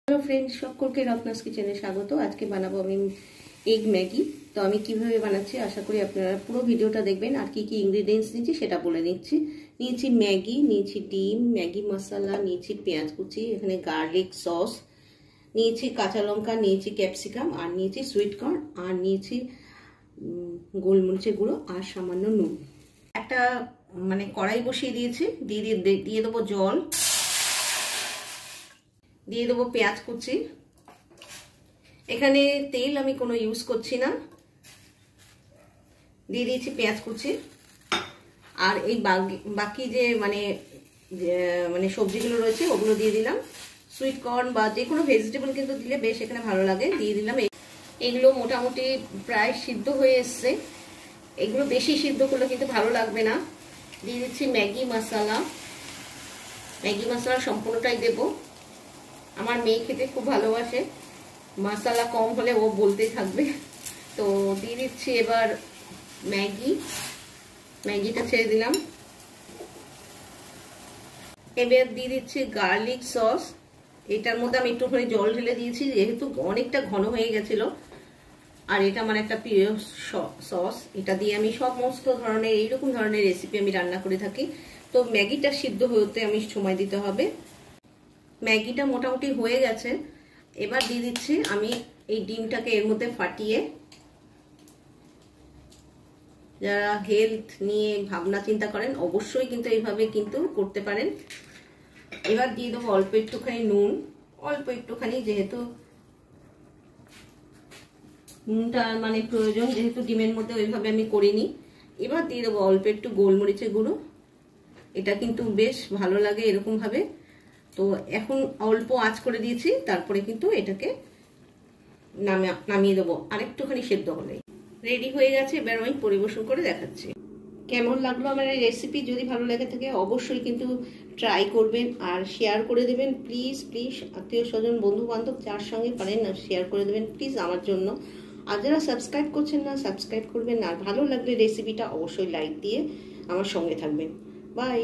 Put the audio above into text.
Hello friends, সকলকে রত্নাস কিচেনে স্বাগত। আজকে বানাবো আমি এগ ম্যাগি। তো আমি কিভাবে বানাচ্ছি আশা করি আপনারা পুরো ভিডিওটা দেখবেন। আর কি কি ইনগ্রেডিয়েন্টস নিয়েছি সেটা বলে নিচ্ছি। নিয়েছি ম্যাগি, নিয়েছি ডিম, ম্যাগি মশলা, নিয়েছি পেঁয়াজ কুচি, এখানে গার্লিক সস, নিয়েছি কাঁচা লঙ্কা, নিয়েছি ক্যাপসিকাম, আর নিয়েছি সুইট কর্ন, আর নিয়েছি গোলমরিচের গুঁড়ো, আর সামান্য নুন। একটা কড়াই বসিয়ে দিয়েছি, দিয়ে দেবো জল, দিয়ে দেবো পেঁয়াজ কুচি। এখানে তেল আমি কোনো ইউজ করছি না, দিয়ে দিয়েছি পেঁয়াজ কুচি। আর এই বাকি যে সবজিগুলো রয়েছে ওগুলো দিয়ে দিলাম। সুইট কর্ন বা যে কোনো ভেজিটেবল কিন্তু দিলে বেশ এখানে ভালো লাগে, দিয়ে দিলাম। এগুলো মোটামুটি প্রায় সিদ্ধ হয়ে এসছে। এগুলো বেশি সিদ্ধ করলে কিন্তু ভালো লাগবে না। দিয়ে দিচ্ছি ম্যাগি মশলা। ম্যাগি মশলা সম্পূর্ণটাই দেবো। আমার মেয়ে খেতে খুব ভালোবাসে, মশলা কম হলে ও বলতেই থাকবে। তো দিয়ে দিচ্ছি এবার ম্যাগিটা ছেড়ে দিলাম। এবার দিয়ে দিচ্ছি গার্লিক সস। এটার মধ্যে আমি একটুখানি জল ঢেলে দিয়েছি, যেহেতু অনেকটা ঘন হয়ে গেছিল। আর এটা আমার একটা প্রিয় সস, এটা দিয়ে আমি সমস্ত ধরনের এইরকম ধরনের রেসিপি আমি রান্না করে থাকি। তো ম্যাগিটা সিদ্ধ হতে আমি সময় দিতে হবে। ম্যাগিটা মোটামুটি হয়ে গেছে। এবার দিয়ে দিচ্ছি আমি এই ডিমটাকে এর মধ্যে ফাটিয়ে। যারা হেলথ নিয়ে ভাবনা চিন্তা করেন অবশ্যই কিন্তু এইভাবে কিন্তু করতে পারেন। এবার দিয়ে দেবো অল্প একটুখানি নুন, অল্প একটুখানি, যেহেতু নুনটা প্রয়োজন, যেহেতু ডিমের মধ্যে ওইভাবে আমি করিনি। এবার দিয়ে দেবো অল্প একটু গোলমরিচের গুঁড়ো, এটা কিন্তু বেশ ভালো লাগে এরকম ভাবে। তো এখন অল্প আঁচ করে দিয়েছি, তারপরে কিন্তু এটাকে নামিয়ে দেবো আরেকটুখানি সেদ্ধ হলে। রেডি হয়ে গেছে, এবার আমি পরিবেশন করে দেখাচ্ছি। কেমন লাগলো আমার এই রেসিপি? যদি ভালো লেগে থাকে অবশ্যই কিন্তু ট্রাই করবেন আর শেয়ার করে দেবেন। প্লিজ প্লিজ আত্মীয় স্বজন বন্ধু বান্ধব যার সঙ্গে পারেন না শেয়ার করে দেবেন প্লিজ আমার জন্য। আর যারা সাবস্ক্রাইব করছেন না সাবস্ক্রাইব করবেন। আর ভালো লাগলে রেসিপিটা অবশ্যই লাইক দিয়ে আমার সঙ্গে থাকবেন। বাই।